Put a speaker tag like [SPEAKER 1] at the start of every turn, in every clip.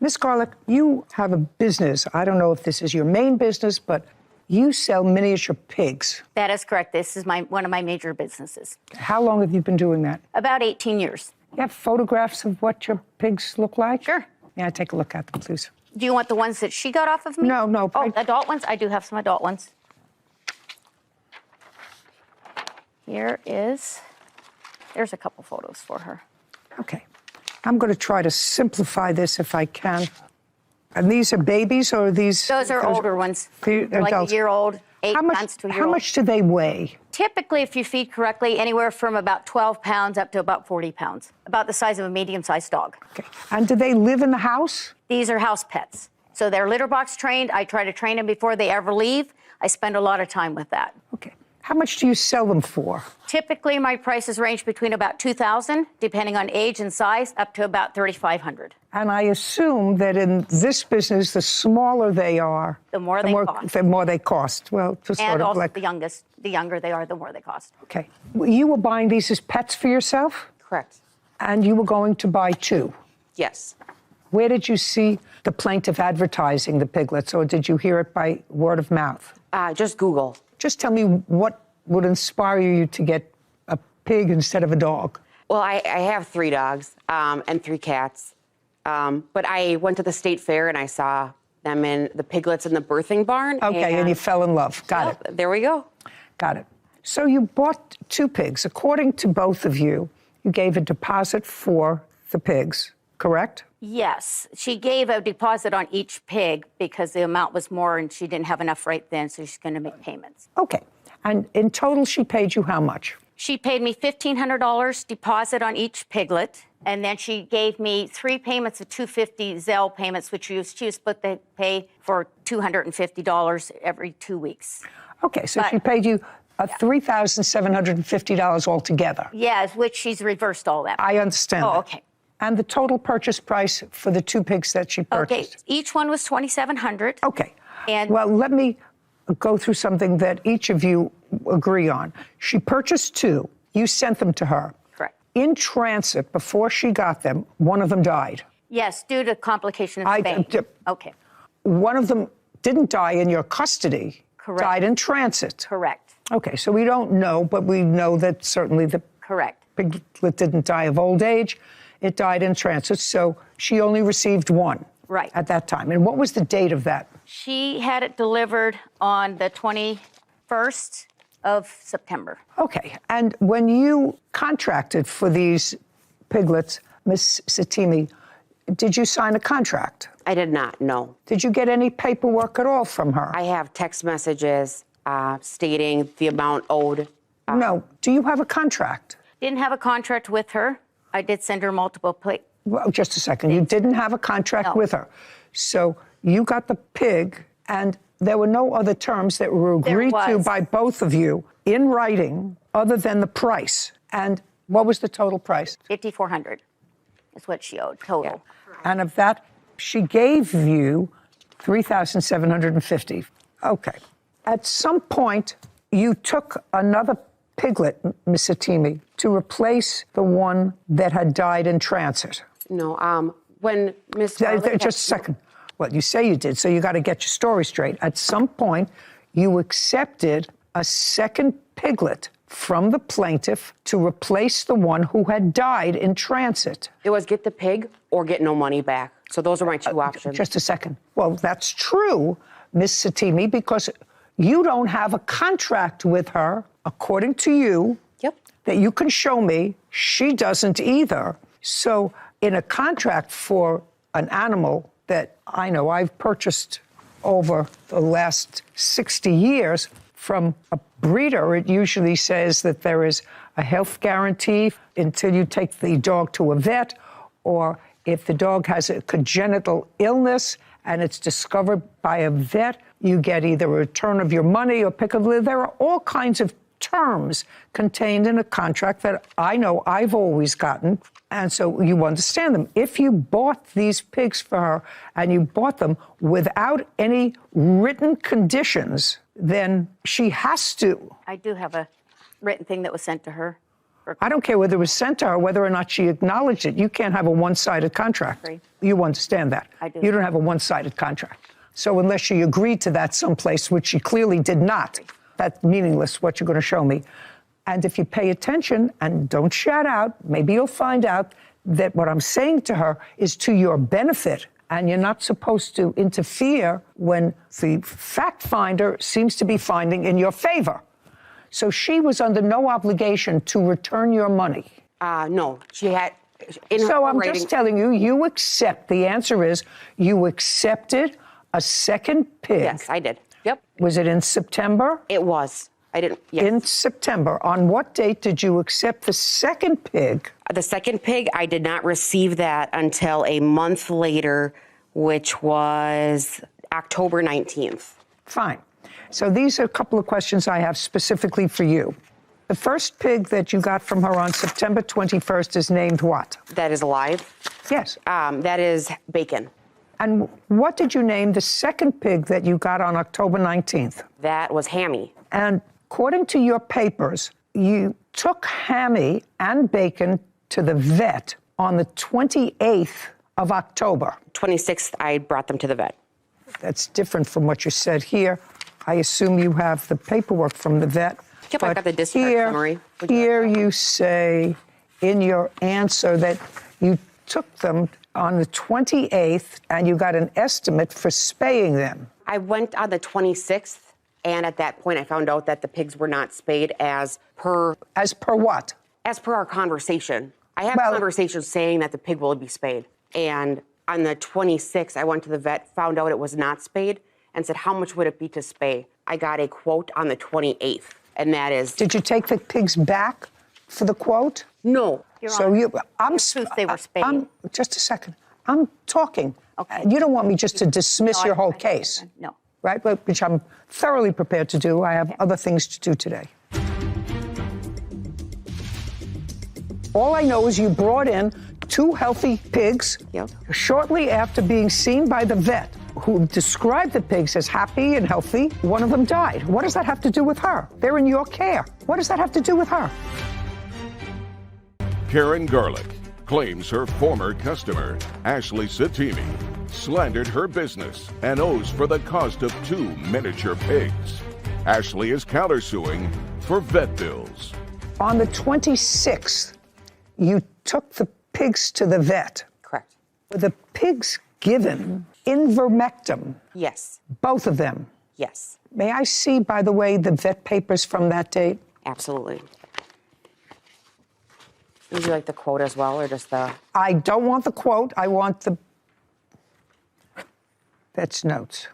[SPEAKER 1] Miss Garlick, you have a business. I don't know if this is your main business, but you sell miniature pigs.
[SPEAKER 2] That is correct. This is one of my major businesses.
[SPEAKER 1] How long have you been doing that?
[SPEAKER 2] About 18 years.
[SPEAKER 1] You have photographs of what your pigs look like?
[SPEAKER 2] Sure.
[SPEAKER 1] Yeah, take a look at them, please.
[SPEAKER 2] Do you want the ones that she got off of me?
[SPEAKER 1] No.
[SPEAKER 2] Oh, adult ones? I do have some adult ones. There's a couple photos for her.
[SPEAKER 1] Okay. I'm going to try to simplify this if I can. And these are babies, or are these?
[SPEAKER 2] Those are older ones. Like a year old, 8 months to a year old.
[SPEAKER 1] How much do they weigh?
[SPEAKER 2] Typically, if you feed correctly, anywhere from about 12 pounds up to about 40 pounds. About the size of a medium-sized dog.
[SPEAKER 1] Okay. And do they live in the house?
[SPEAKER 2] These are house pets. So they're litter box trained. I try to train them before they ever leave. I spend a lot of time with that.
[SPEAKER 1] Okay. How much do you sell them for?
[SPEAKER 2] Typically, my prices range between about $2,000, depending on age and size, up to about $3,500.
[SPEAKER 1] And I assume that in this business, the smaller they are,
[SPEAKER 2] the more they cost.
[SPEAKER 1] Well, just
[SPEAKER 2] and
[SPEAKER 1] sort of
[SPEAKER 2] also
[SPEAKER 1] like
[SPEAKER 2] the younger they are, the more they cost.
[SPEAKER 1] Okay. You were buying these as pets for yourself?
[SPEAKER 3] Correct.
[SPEAKER 1] And you were going to buy 2?
[SPEAKER 3] Yes.
[SPEAKER 1] Where did you see the plaintiff advertising the piglets, or did you hear it by word of mouth?
[SPEAKER 3] Just Google.
[SPEAKER 1] Just tell me what would inspire you to get a pig instead of a dog.
[SPEAKER 3] Well, I have 3 dogs and 3 cats. But I went to the state fair and I saw them in the piglets in the birthing barn.
[SPEAKER 1] Okay, and you fell in love. Got it.
[SPEAKER 3] There we go.
[SPEAKER 1] Got it. So you bought 2 pigs. According to both of you, you gave a deposit for the pigs, correct?
[SPEAKER 2] Yes. She gave a deposit on each pig because the amount was more and she didn't have enough right then, so she's going to make payments.
[SPEAKER 1] Okay. And in total, she paid you how much?
[SPEAKER 2] She paid me $1,500 deposit on each piglet, and then she gave me 3 payments of $250 Zelle payments, which she was supposed to pay for $250 every 2 weeks.
[SPEAKER 1] Okay, so she paid you $3,750 altogether.
[SPEAKER 2] Yes, which she's reversed all that.
[SPEAKER 1] I understand.
[SPEAKER 2] Oh, okay.
[SPEAKER 1] And the total purchase price for the 2 pigs that she purchased?
[SPEAKER 2] Okay, each one was $2,700.
[SPEAKER 1] Okay.
[SPEAKER 2] And
[SPEAKER 1] well, let me go through something that each of you agree on. She purchased 2. You sent them to her.
[SPEAKER 2] Correct.
[SPEAKER 1] In transit, before she got them, one of them died.
[SPEAKER 2] Yes, due to complication of Spain. Okay.
[SPEAKER 1] One of them didn't die in your custody.
[SPEAKER 2] Correct.
[SPEAKER 1] Died in transit.
[SPEAKER 2] Correct.
[SPEAKER 1] Okay, so we don't know, but we know that certainly the
[SPEAKER 2] Correct.
[SPEAKER 1] piglet didn't die of old age. It died in transit, so she only received 1.
[SPEAKER 2] Right.
[SPEAKER 1] At that time. And what was the date of that?
[SPEAKER 2] She had it delivered on the 21st of September.
[SPEAKER 1] Okay. And when you contracted for these piglets, Miss Satimi, did you sign a contract?
[SPEAKER 3] I did not, no.
[SPEAKER 1] Did you get any paperwork at all from her?
[SPEAKER 3] I have text messages stating the amount owed.
[SPEAKER 1] No. Do you have a contract?
[SPEAKER 2] Didn't have a contract with her. I did send her multiple
[SPEAKER 1] Well, just a second. You didn't have a contract with her. So you got the pig, and there were no other terms that were agreed to by both of you in writing other than the price. And what was the total price?
[SPEAKER 2] $5,400 is what she owed total.
[SPEAKER 3] Yeah.
[SPEAKER 1] And of that, she gave you $3,750. Okay. At some point, you took another piglet, Miss Satimi, to replace the one that had died in transit.
[SPEAKER 3] No, when Miss
[SPEAKER 1] Just a second. Well, you say you did, so you got to get your story straight. At some point, you accepted a second piglet from the plaintiff to replace the one who had died in transit.
[SPEAKER 3] It was get the pig or get no money back. So those are my 2 options.
[SPEAKER 1] Just a second. Well, that's true, Miss Satimi, because you don't have a contract with her, according to you, that you can show me. She doesn't either. So in a contract for an animal that I know I've purchased over the last 60 years from a breeder, it usually says that there is a health guarantee until you take the dog to a vet, or if the dog has a congenital illness and it's discovered by a vet, you get either a return of your money or pick of live. There are all kinds of terms contained in a contract that I know I've always gotten, and so you understand them. If you bought these pigs for her and you bought them without any written conditions, then she has to.
[SPEAKER 2] I do have a written thing that was sent to her.
[SPEAKER 1] I don't care whether it was sent to her, whether or not she acknowledged it. You can't have a one-sided contract.
[SPEAKER 2] Agree.
[SPEAKER 1] You understand that.
[SPEAKER 2] I do.
[SPEAKER 1] You don't have a one-sided contract. So unless she agreed to that someplace, which she clearly did not, that's meaningless, what you're going to show me. And if you pay attention and don't shout out, maybe you'll find out that what I'm saying to her is to your benefit, and you're not supposed to interfere when the fact finder seems to be finding in your favor. So she was under no obligation to return your money.
[SPEAKER 3] No, she had.
[SPEAKER 1] So I'm just telling you, you accept. The answer is you accepted a second pig.
[SPEAKER 3] Yes, I did. Yep.
[SPEAKER 1] Was it in September?
[SPEAKER 3] It was. I didn't. Yes.
[SPEAKER 1] In September. On what date did you accept the second pig?
[SPEAKER 3] The second pig, I did not receive that until a month later, which was October 19th.
[SPEAKER 1] Fine. So these are a couple of questions I have specifically for you. The first pig that you got from her on September 21st is named what?
[SPEAKER 3] That is alive.
[SPEAKER 1] Yes.
[SPEAKER 3] That is Bacon.
[SPEAKER 1] And what did you name the second pig that you got on October 19th?
[SPEAKER 3] That was Hammy.
[SPEAKER 1] And according to your papers, you took Hammy and Bacon to the vet on the 28th of October.
[SPEAKER 3] 26th, I brought them to the vet.
[SPEAKER 1] That's different from what you said here. I assume you have the paperwork from the vet.
[SPEAKER 3] Yep, I got the discharge summary.
[SPEAKER 1] Here you say in your answer that you took them on the 28th and you got an estimate for spaying them.
[SPEAKER 3] I went on the 26th, and at that point I found out that the pigs were not spayed as per...
[SPEAKER 1] As per what?
[SPEAKER 3] As per our conversation. I had conversations saying that the pig will be spayed. And on the 26th, I went to the vet, found out it was not spayed, and said, how much would it be to spay? I got a quote on the 28th, and that is...
[SPEAKER 1] Did you take the pigs back for the quote?
[SPEAKER 3] No.
[SPEAKER 1] So you...
[SPEAKER 2] they were spayed.
[SPEAKER 1] Just a second. I'm talking.
[SPEAKER 2] Okay.
[SPEAKER 1] You don't want me just to dismiss your whole case.
[SPEAKER 2] No.
[SPEAKER 1] Right? Which I'm thoroughly prepared to do. I have other things to do today. All I know is you brought in 2 healthy pigs shortly after being seen by the vet, who described the pigs as happy and healthy. One of them died. What does that have to do with her? They're in your care. What does that have to do with her?
[SPEAKER 4] Karen Garlick claims her former customer, Ashley Satimi, slandered her business and owes for the cost of 2 miniature pigs. Ashley is countersuing for vet bills.
[SPEAKER 1] On the 26th, you took the pigs to the vet.
[SPEAKER 3] Correct.
[SPEAKER 1] Were the pigs given ivermectin?
[SPEAKER 3] Yes.
[SPEAKER 1] Both of them?
[SPEAKER 3] Yes.
[SPEAKER 1] May I see, by the way, the vet papers from that date?
[SPEAKER 3] Absolutely. Would you like the quote as well, or just the...
[SPEAKER 1] I don't want the quote. I want the vet's notes.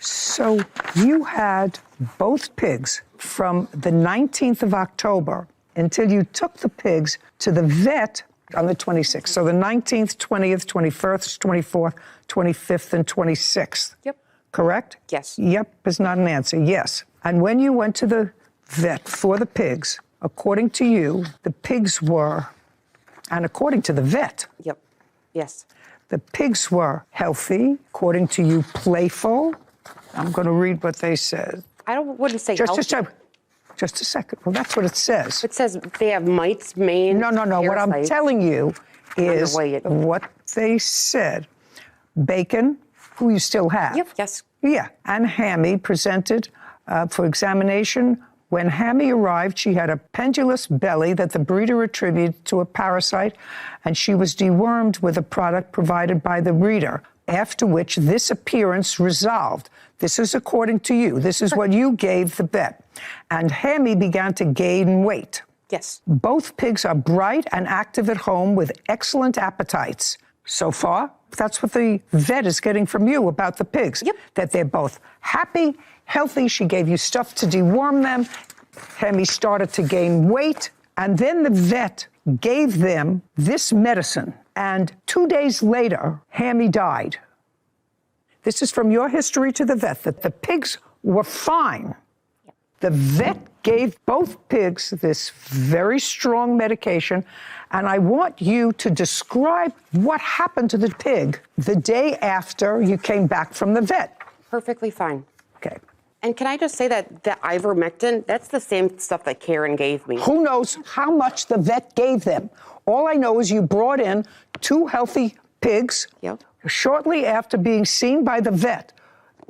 [SPEAKER 1] So you had both pigs from the 19th of October until you took the pigs to the vet on the 26th. So the 19th, 20th, 21st, 24th, 25th, and 26th.
[SPEAKER 3] Yep.
[SPEAKER 1] Correct?
[SPEAKER 3] Yes.
[SPEAKER 1] Yep is not an answer. Yes. And when you went to the vet for the pigs, according to you, the pigs were, and according to the vet,
[SPEAKER 3] Yep. Yes.
[SPEAKER 1] the pigs were healthy, according to you, playful. I'm going to read what they said.
[SPEAKER 3] Wouldn't say healthy.
[SPEAKER 1] Just a second. Well, that's what it says.
[SPEAKER 3] It says they have mites, mange,
[SPEAKER 1] No. What I'm
[SPEAKER 3] parasites.
[SPEAKER 1] telling you is
[SPEAKER 3] Underway.
[SPEAKER 1] what they said. Bacon, who you still have.
[SPEAKER 3] Yep. Yes.
[SPEAKER 1] Yeah. And Hammy presented for examination. When Hammy arrived, she had a pendulous belly that the breeder attributed to a parasite, and she was dewormed with a product provided by the breeder, after which this appearance resolved. This is according to you. This is what you gave the vet. And Hammy began to gain weight.
[SPEAKER 3] Yes.
[SPEAKER 1] Both pigs are bright and active at home with excellent appetites. So far, that's what the vet is getting from you about the pigs.
[SPEAKER 3] Yep.
[SPEAKER 1] That they're both happy, healthy. She gave you stuff to deworm them. Hammy started to gain weight. And then the vet gave them this medicine. And 2 days later, Hammy died. This is from your history to the vet, that the pigs were fine. The vet gave both pigs this very strong medication, and I want you to describe what happened to the pig the day after you came back from the vet.
[SPEAKER 3] Perfectly fine.
[SPEAKER 1] Okay.
[SPEAKER 3] And can I just say that the ivermectin, that's the same stuff that Karen gave me.
[SPEAKER 1] Who knows how much the vet gave them? All I know is you brought in 2 healthy pigs shortly after being seen by the vet,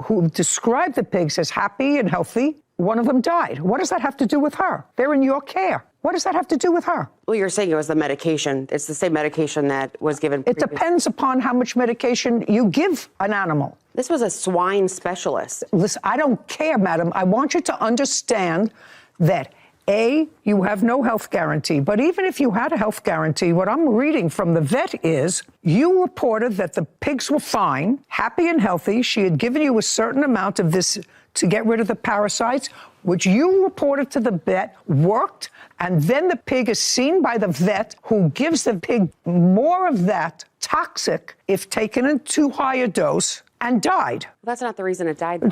[SPEAKER 1] who described the pigs as happy and healthy. One of them died. What does that have to do with her? They're in your care. What does that have to do with her?
[SPEAKER 3] Well, you're saying it was the medication. It's the same medication that was given
[SPEAKER 1] It depends upon how much medication you give an animal.
[SPEAKER 3] This was a swine specialist.
[SPEAKER 1] Listen, I don't care, madam. I want you to understand that, A, you have no health guarantee. But even if you had a health guarantee, what I'm reading from the vet is you reported that the pigs were fine, happy and healthy. She had given you a certain amount of this to get rid of the parasites, which you reported to the vet worked. And then the pig is seen by the vet, who gives the pig more of that toxic if taken in too high a dose, and died.
[SPEAKER 3] Well, that's not the reason it died.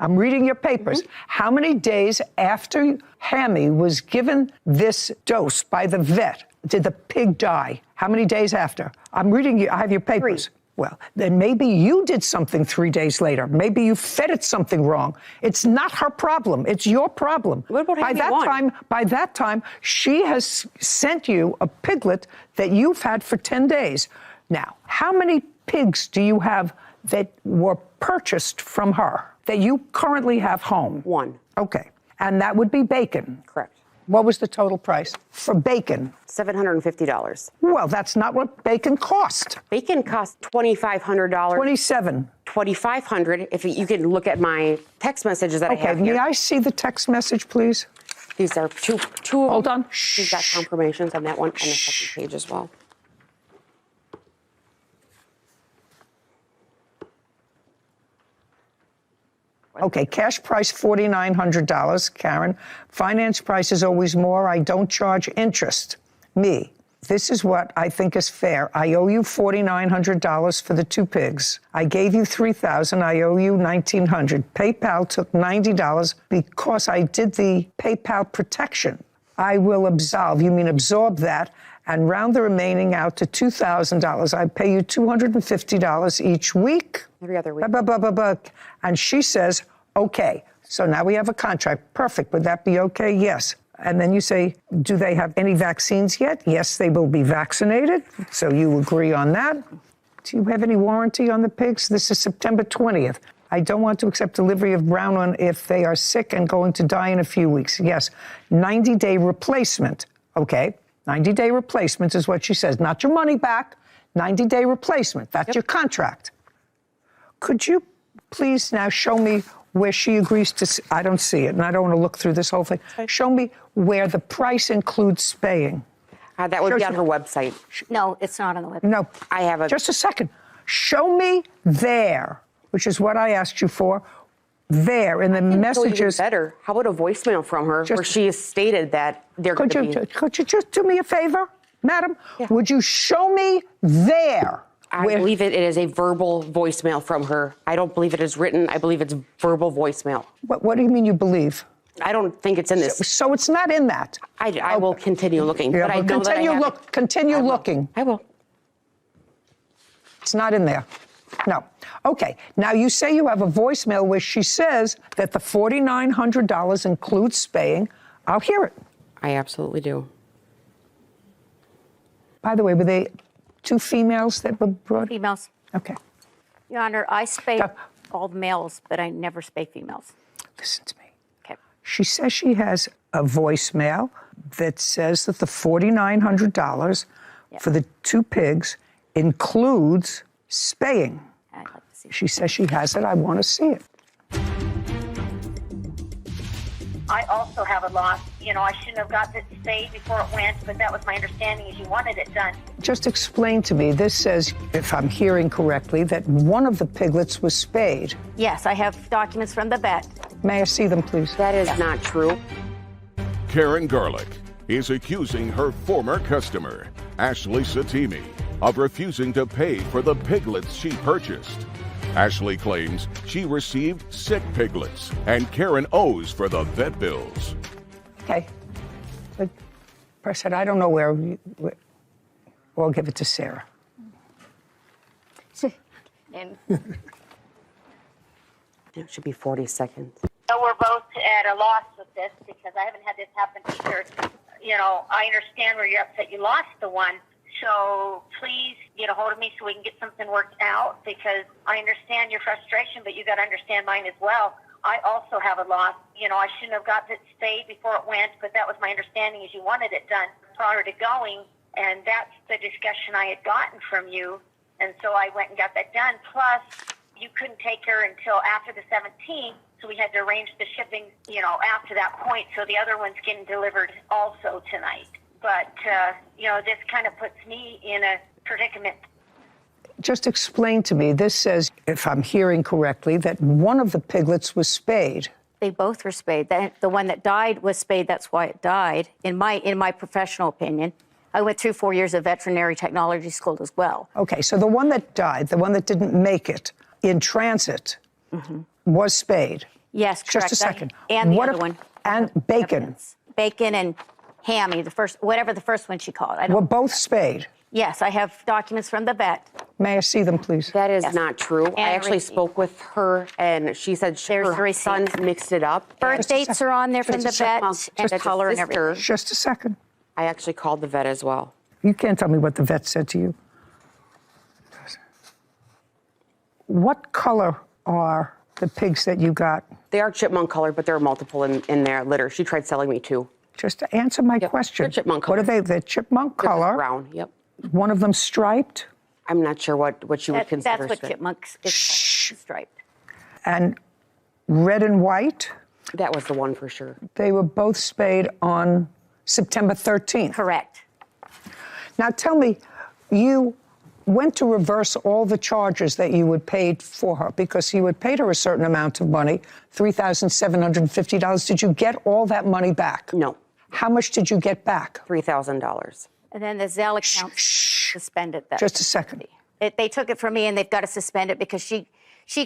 [SPEAKER 1] I'm reading your papers. How many days after Hammy was given this dose by the vet did the pig die? How many days after? I'm reading you. I have your papers.
[SPEAKER 3] 3.
[SPEAKER 1] Well, then maybe you did something 3 days later. Maybe you fed it something wrong. It's not her problem. It's your problem.
[SPEAKER 3] What about
[SPEAKER 1] by that time, she has sent you a piglet that you've had for 10 days. Now, how many pigs do you have that were purchased from her that you currently have home?
[SPEAKER 3] 1.
[SPEAKER 1] Okay. And that would be bacon.
[SPEAKER 3] Correct.
[SPEAKER 1] What was the total price for bacon?
[SPEAKER 3] $750.
[SPEAKER 1] Well, that's not what bacon cost.
[SPEAKER 3] Bacon cost $2,500.
[SPEAKER 1] $27.
[SPEAKER 3] $2,500. If you can look at my text messages that I have
[SPEAKER 1] Okay,
[SPEAKER 3] here.
[SPEAKER 1] may I see the text message, please?
[SPEAKER 3] These are two.
[SPEAKER 1] Hold on.
[SPEAKER 3] She's got confirmations on that one and the second page as well.
[SPEAKER 1] Okay, cash price $4,900, Karen. Finance price is always more. I don't charge interest. Me. This is what I think is fair. I owe you $4,900 for the 2 pigs. I gave you $3,000. I owe you $1,900. PayPal took $90 because I did the PayPal protection. I will absorb that and round the remaining out to $2,000. I pay you $250 each week.
[SPEAKER 3] Every other week.
[SPEAKER 1] And she says, okay. So now we have a contract. Perfect. Would that be okay? Yes. And then you say, do they have any vaccines yet? Yes, they will be vaccinated. So you agree on that. Do you have any warranty on the pigs? This is September 20th. I don't want to accept delivery of brown one if they are sick and going to die in a few weeks. Yes. 90-day replacement. Okay. 90-day replacement is what she says. Not your money back. 90-day replacement. That's your contract. Could you please now show me where she agrees to, I don't see it, and I don't want to look through this whole thing. Show me where the price includes spaying.
[SPEAKER 3] That would be on her website.
[SPEAKER 2] No, it's not on the website.
[SPEAKER 1] No.
[SPEAKER 3] I have a...
[SPEAKER 1] Just a second. Show me there, which is what I asked you for, there in the messages.
[SPEAKER 3] Better. How about a voicemail from her where she has stated that they're going to be...
[SPEAKER 1] Could you just do me a favor, madam?
[SPEAKER 3] Yeah.
[SPEAKER 1] Would you show me there?
[SPEAKER 3] I believe it is a verbal voicemail from her. I don't believe it is written. I believe it's verbal voicemail.
[SPEAKER 1] What do you mean you believe?
[SPEAKER 3] I don't think it's in this.
[SPEAKER 1] So it's not in that.
[SPEAKER 3] I will continue looking.
[SPEAKER 1] Yeah,
[SPEAKER 3] but I know
[SPEAKER 1] continue looking.
[SPEAKER 3] I will.
[SPEAKER 1] It's not in there. No. Okay. Now you say you have a voicemail where she says that the $4,900 includes spaying. I'll hear it.
[SPEAKER 3] I absolutely do.
[SPEAKER 1] By the way, were they 2 females that were brought?
[SPEAKER 2] Females.
[SPEAKER 1] Okay.
[SPEAKER 2] Your Honor, I spay all the males, but I never spay females.
[SPEAKER 1] Listen to me.
[SPEAKER 2] Okay.
[SPEAKER 1] She says she has a voicemail that says that the $4,900 for the 2 pigs includes spaying.
[SPEAKER 2] I'd like to see.
[SPEAKER 1] She says she has it. I want to see it.
[SPEAKER 5] I also have a loss. You know, I shouldn't have got it spayed before it went, but that was my understanding is you wanted it done.
[SPEAKER 1] Just explain to me. This says, if I'm hearing correctly, that one of the piglets was spayed.
[SPEAKER 2] Yes, I have documents from the vet.
[SPEAKER 1] May I see them, please?
[SPEAKER 3] That is not true.
[SPEAKER 4] Karen Garlick is accusing her former customer, Ashley Satimi, of refusing to pay for the piglets she purchased. Ashley claims she received sick piglets, and Karen owes for the vet bills.
[SPEAKER 1] Okay. But I said, I don't know where. We'll give it to Sarah.
[SPEAKER 2] And
[SPEAKER 3] It should be 40 seconds.
[SPEAKER 5] So we're both at a loss with this because I haven't had this happen either. You know, I understand where you're upset you lost the one. So please get a hold of me so we can get something worked out because I understand your frustration, but you got to understand mine as well. I also have a loss. You know, I shouldn't have got it stayed before it went, but that was my understanding is you wanted it done prior to going. And that's the discussion I had gotten from you. And so I went and got that done. Plus, you couldn't take her until after the 17th. So we had to arrange the shipping, you know, after that point. So the other one's getting delivered also tonight. But, you know, this kind of puts me in a predicament.
[SPEAKER 1] Just explain to me, this says, if I'm hearing correctly, that one of the piglets was spayed.
[SPEAKER 2] they both were spayed. The one that died was spayed. That's why it died, in my professional opinion. I went through 4 years of veterinary technology school as well.
[SPEAKER 1] Okay, so the one that died, the one that didn't make it in transit, was spayed.
[SPEAKER 2] Yes, correct.
[SPEAKER 1] Just a second.
[SPEAKER 2] And the
[SPEAKER 1] What
[SPEAKER 2] other
[SPEAKER 1] if-
[SPEAKER 2] one.
[SPEAKER 1] And Bacon
[SPEAKER 2] Evidence. Bacon and Hammy, whatever the first one she called. I don't,
[SPEAKER 1] were both spayed.
[SPEAKER 2] yes, I have documents from the vet.
[SPEAKER 1] May I see them, please?
[SPEAKER 3] That is
[SPEAKER 2] Yes.
[SPEAKER 3] not true. I
[SPEAKER 2] And
[SPEAKER 3] actually
[SPEAKER 2] receipt.
[SPEAKER 3] spoke with her, and she said
[SPEAKER 2] There's the
[SPEAKER 3] her
[SPEAKER 2] receipt.
[SPEAKER 3] son mixed it up.
[SPEAKER 2] Birth
[SPEAKER 1] Just a
[SPEAKER 2] dates
[SPEAKER 1] sec-
[SPEAKER 2] are on there from
[SPEAKER 1] just
[SPEAKER 2] the
[SPEAKER 1] a sec-
[SPEAKER 2] vet
[SPEAKER 1] well,
[SPEAKER 2] and
[SPEAKER 3] just a
[SPEAKER 2] color and
[SPEAKER 3] sister.
[SPEAKER 2] everything.
[SPEAKER 1] Just a second.
[SPEAKER 3] I actually called the vet as well.
[SPEAKER 1] You can't tell me what the vet said to you. What color are the pigs that you got?
[SPEAKER 3] They are chipmunk color, but there are multiple in their litter. She tried selling me two.
[SPEAKER 1] Just to answer my question.
[SPEAKER 3] they're chipmunk
[SPEAKER 1] What are
[SPEAKER 3] color.
[SPEAKER 1] they? They're chipmunk
[SPEAKER 3] They're just
[SPEAKER 1] color.
[SPEAKER 3] brown. Yep.
[SPEAKER 1] One of them striped
[SPEAKER 3] I'm not sure what you would consider.
[SPEAKER 2] That's what
[SPEAKER 3] straight.
[SPEAKER 2] chipmunks is called, striped.
[SPEAKER 1] and red and white.
[SPEAKER 3] That was the one for sure.
[SPEAKER 1] They were both spayed on September 13th.
[SPEAKER 2] Correct.
[SPEAKER 1] Now tell me, you went to reverse all the charges that you had paid for her because you had paid her a certain amount of money, $3,750. Did you get all that money back?
[SPEAKER 3] No.
[SPEAKER 1] How much did you get back?
[SPEAKER 3] $3,000.
[SPEAKER 2] And then the Zelle account suspended that.
[SPEAKER 1] Just a second.
[SPEAKER 2] They took it from me, and they've got to suspend it because she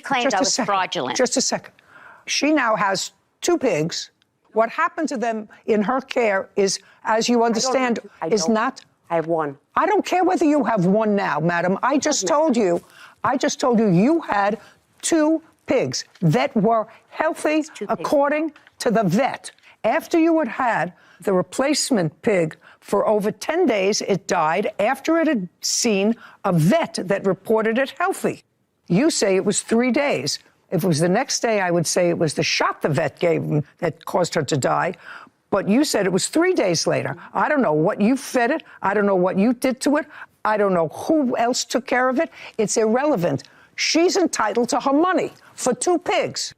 [SPEAKER 2] claimed
[SPEAKER 1] Just
[SPEAKER 2] I
[SPEAKER 1] a
[SPEAKER 2] was
[SPEAKER 1] second.
[SPEAKER 2] fraudulent.
[SPEAKER 1] Just a second. She now has 2 pigs. What happened to them in her care is, as you understand, is not.
[SPEAKER 3] I have one.
[SPEAKER 1] I don't care whether you have one now, madam. I just told you you had 2 pigs that were healthy according to the vet. After you had had the replacement pig for over 10 days, it died after it had seen a vet that reported it healthy. You say it was 3 days. If it was the next day, I would say it was the shot the vet gave him that caused her to die. But you said it was 3 days later. I don't know what you fed it. I don't know what you did to it. I don't know who else took care of it. It's irrelevant. She's entitled to her money for 2 pigs.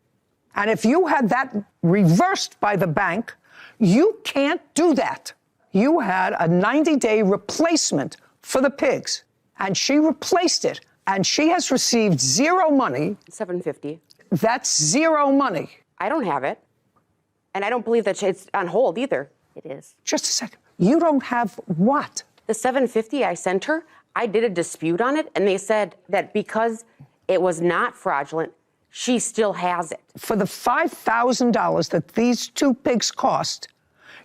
[SPEAKER 1] And if you had that reversed by the bank, you can't do that. You had a 90-day replacement for the pigs, and she replaced it, and she has received 0 money.
[SPEAKER 3] $750.
[SPEAKER 1] That's 0 money.
[SPEAKER 3] I don't have it. And I don't believe that it's on hold either.
[SPEAKER 2] It is.
[SPEAKER 1] Just a second. You don't have what?
[SPEAKER 3] The $750 I sent her, I did a dispute on it, and they said that because it was not fraudulent, she still has it.
[SPEAKER 1] For the $5,000 that these 2 pigs cost,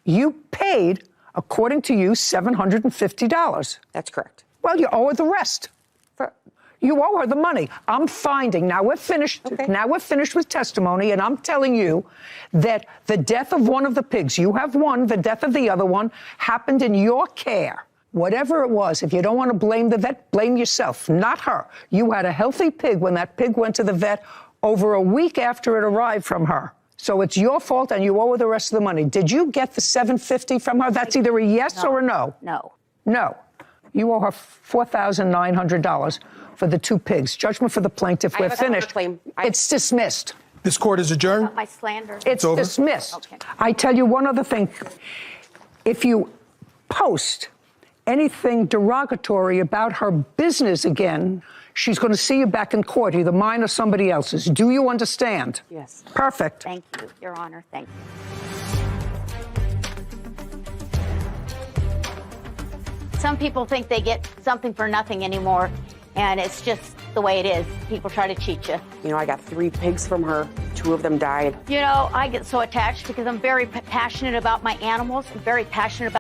[SPEAKER 1] you paid, according to you, $750.
[SPEAKER 3] That's correct.
[SPEAKER 1] Well, you owe her the rest.
[SPEAKER 3] For,
[SPEAKER 1] You owe her the money. I'm finding, now we're finished.
[SPEAKER 3] Okay.
[SPEAKER 1] Now we're finished with testimony, and I'm telling you that the death of one of the pigs, you have one, the death of the other one, happened in your care. Whatever it was, if you don't want to blame the vet, blame yourself, not her. You had a healthy pig when that pig went to the vet over a week after it arrived from her. So it's your fault, and you owe her the rest of the money. Did you get the $750 from her? That's either a yes or a no.
[SPEAKER 2] No.
[SPEAKER 1] No. You owe her $4,900 for the 2 pigs. Judgment for the plaintiff.
[SPEAKER 3] I
[SPEAKER 1] We're
[SPEAKER 3] have a
[SPEAKER 1] finished.
[SPEAKER 3] counterclaim.
[SPEAKER 1] It's dismissed.
[SPEAKER 6] This court is adjourned.
[SPEAKER 2] My slander.
[SPEAKER 1] It's
[SPEAKER 6] over.
[SPEAKER 1] dismissed.
[SPEAKER 2] Okay.
[SPEAKER 1] I tell you one other thing. If you post anything derogatory about her business again, she's going to see you back in court, either mine or somebody else's. Do you understand?
[SPEAKER 3] Yes.
[SPEAKER 1] Perfect.
[SPEAKER 2] Thank you, Your Honor. Thank you. Some people think they get something for nothing anymore, and it's just the way it is. People try to cheat you.
[SPEAKER 3] You know, I got 3 pigs from her. 2 of them died.
[SPEAKER 2] You know, I get so attached because I'm very passionate about my animals. I'm very passionate about